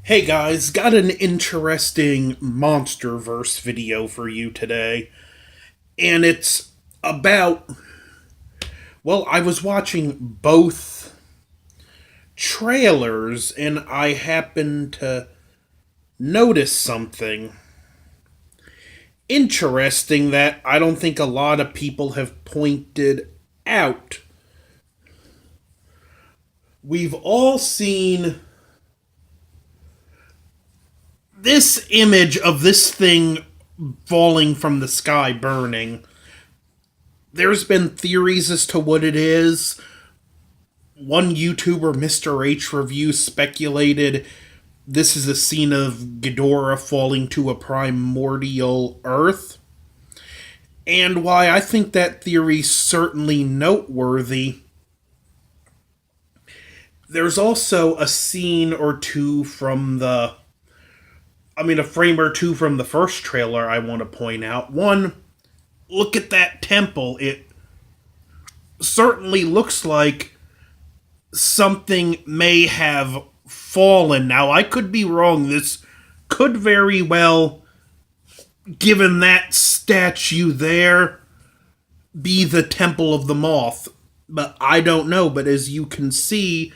Hey guys, got an interesting Monsterverse video for you today. And it's about, I was watching both trailers and I happened to notice something interesting that I don't think a lot of people have pointed out. We've all seen this image of this thing falling from the sky burning. There's been theories as to what it is. One YouTuber, Mr. H Review, speculated this is a scene of Ghidorah falling to a primordial Earth. And why I think that theory's certainly noteworthy, there's also a scene or two from a frame or two from the first trailer I want to point out. One, look at that temple. It certainly looks like something may have fallen. Now, I could be wrong. This could very well, given that statue there, be the Temple of the Moth. But I don't know. But as you can see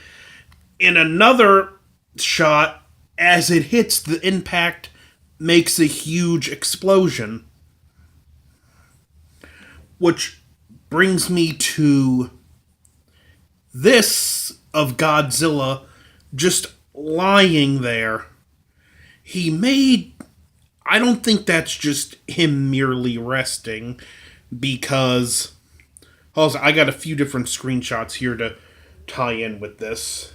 in another shot, as it hits, the impact makes a huge explosion. Which brings me to this of Godzilla just lying there. I don't think that's just him merely resting, because also I got a few different screenshots here to tie in with this.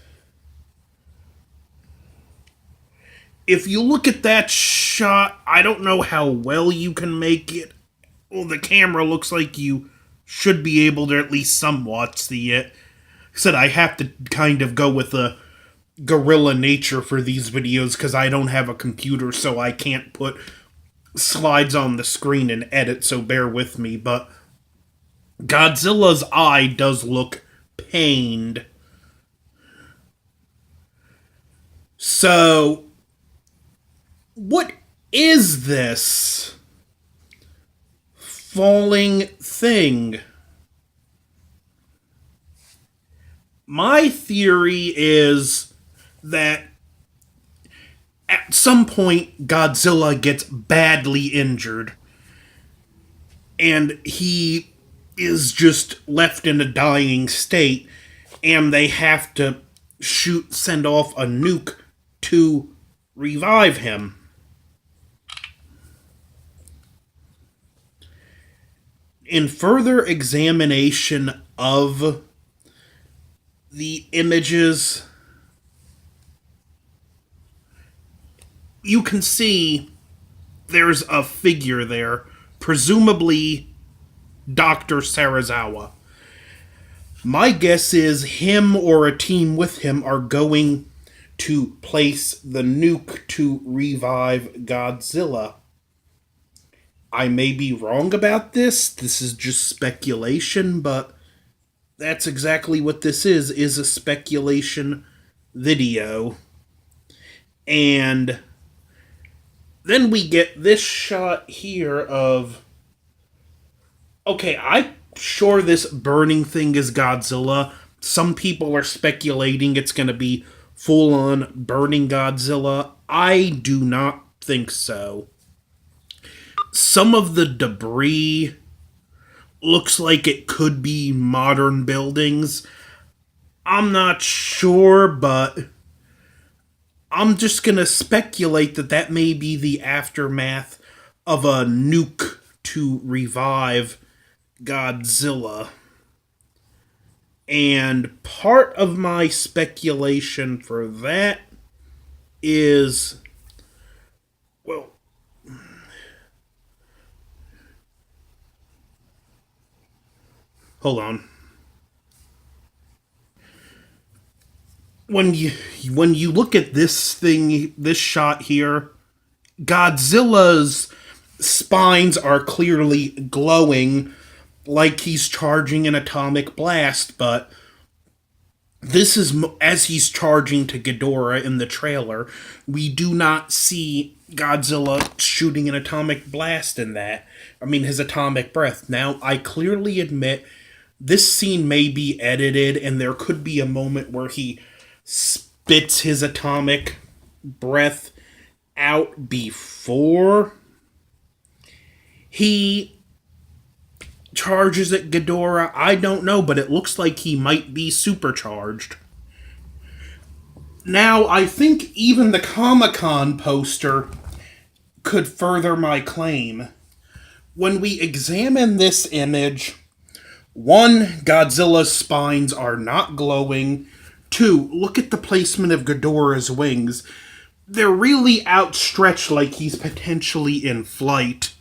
If you look at that shot, I don't know how well you can make it. Well, the camera looks like you should be able to at least somewhat see it. I said I have to kind of go with the guerrilla nature for these videos because I don't have a computer, so I can't put slides on the screen and edit, so bear with me. But Godzilla's eye does look pained. So, what is this falling thing? My theory is that at some point Godzilla gets badly injured and he is just left in a dying state, and they have to send off a nuke to revive him. In further examination of the images, you can see there's a figure there, presumably Dr. Sarazawa. My guess is him or a team with him are going to place the nuke to revive Godzilla. I may be wrong about this. This is just speculation, but that's exactly what this is a speculation video. And then we get this shot here of, okay, I'm sure this burning thing is Godzilla. Some people are speculating it's going to be full-on burning Godzilla. I do not think so. Some of the debris looks like it could be modern buildings. I'm not sure, but I'm just gonna speculate that that may be the aftermath of a nuke to revive Godzilla. And part of my speculation for that is, well, hold on. When you look at this shot here, Godzilla's spines are clearly glowing like he's charging an atomic blast, but This is as he's charging to Ghidorah in the trailer. We do not see Godzilla shooting an atomic blast in that. I mean, his atomic breath. Now, I clearly admit this scene may be edited, and there could be a moment where he spits his atomic breath out before he charges at Ghidorah. I don't know, but it looks like he might be supercharged. Now, I think even the Comic-Con poster could further my claim. When we examine this image, one, Godzilla's spines are not glowing. Two, look at the placement of Ghidorah's wings. They're really outstretched like he's potentially in flight.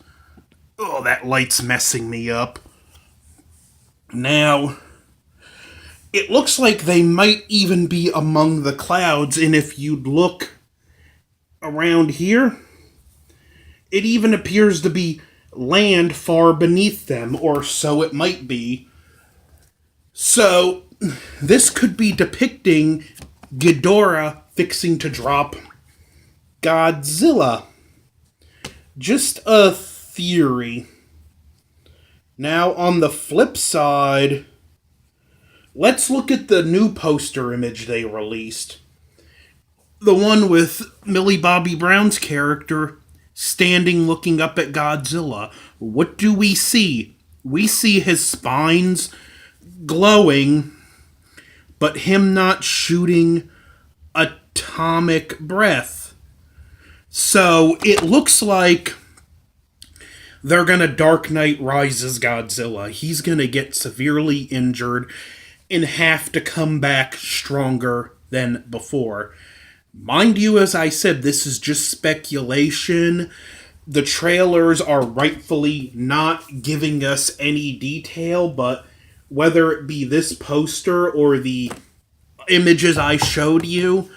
Oh, that light's messing me up. Now, it looks like they might even be among the clouds, and if you'd look around here, it even appears to be land far beneath them, or so it might be. So, this could be depicting Ghidorah fixing to drop Godzilla. Just a theory. Now, on the flip side, let's look at the new poster image they released. The one with Millie Bobby Brown's character standing looking up at Godzilla. What do we see? We see his spines glowing, but him not shooting atomic breath. So it looks like they're gonna Dark Knight Rises Godzilla. He's gonna get severely injured and have to come back stronger than before. Mind you, as I said, this is just speculation. The trailers are rightfully not giving us any detail, but whether it be this poster or the images I showed you,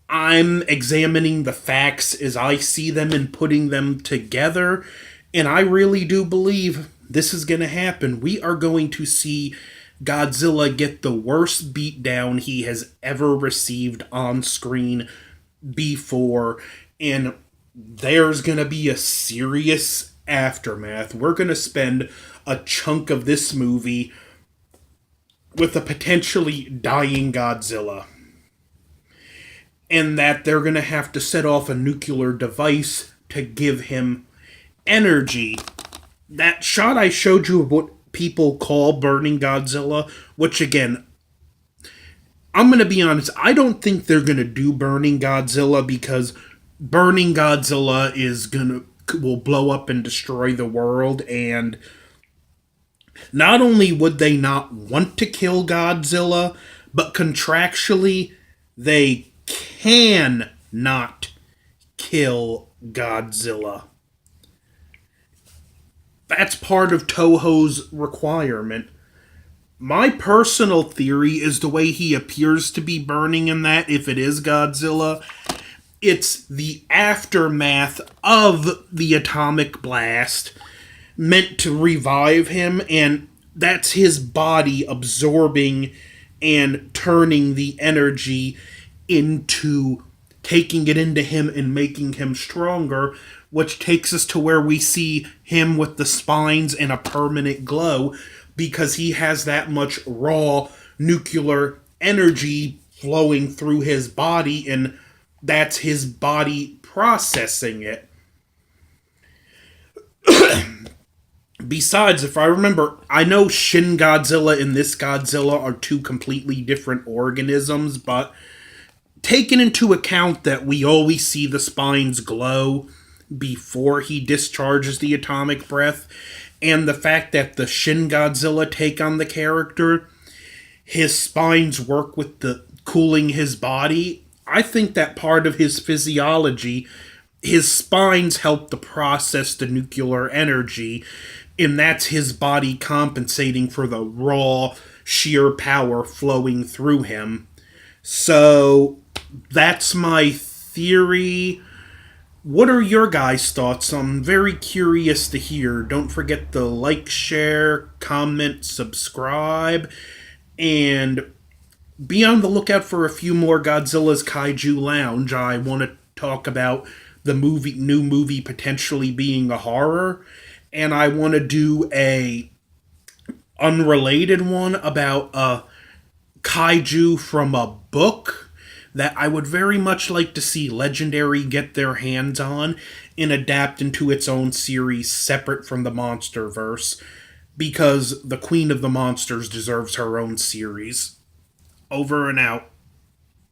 I'm examining the facts as I see them and putting them together. And I really do believe this is going to happen. We are going to see Godzilla get the worst beatdown he has ever received on screen before. And there's going to be a serious aftermath. We're going to spend a chunk of this movie with a potentially dying Godzilla. And that they're going to have to set off a nuclear device to give him energy. That shot I showed you of what people call burning Godzilla, which again, I'm going to be honest, I don't think they're going to do burning Godzilla because burning Godzilla will blow up and destroy the world, and not only would they not want to kill Godzilla, but contractually they can not kill Godzilla. That's part of Toho's requirement. My personal theory is the way he appears to be burning in that, if it is Godzilla, it's the aftermath of the atomic blast meant to revive him, and that's his body absorbing and turning the energy into taking it into him and making him stronger, which takes us to where we see him with the spines and a permanent glow because he has that much raw nuclear energy flowing through his body, and that's his body processing it. Besides, if I remember, I know Shin Godzilla and this Godzilla are two completely different organisms, but taking into account that we always see the spines glow before he discharges the atomic breath, and the fact that the Shin Godzilla take on the character, his spines work with the cooling his body, I think that part of his physiology, his spines help to process the nuclear energy, and that's his body compensating for the raw, sheer power flowing through him. So, that's my theory. What are your guys' thoughts? I'm very curious to hear. Don't forget to like, share, comment, subscribe, and be on the lookout for a few more Godzilla's Kaiju Lounge. I want to talk about the new movie potentially being a horror, and I want to do a unrelated one about a kaiju from a book that I would very much like to see Legendary get their hands on and adapt into its own series separate from the Monsterverse, because the Queen of the Monsters deserves her own series. Over and out.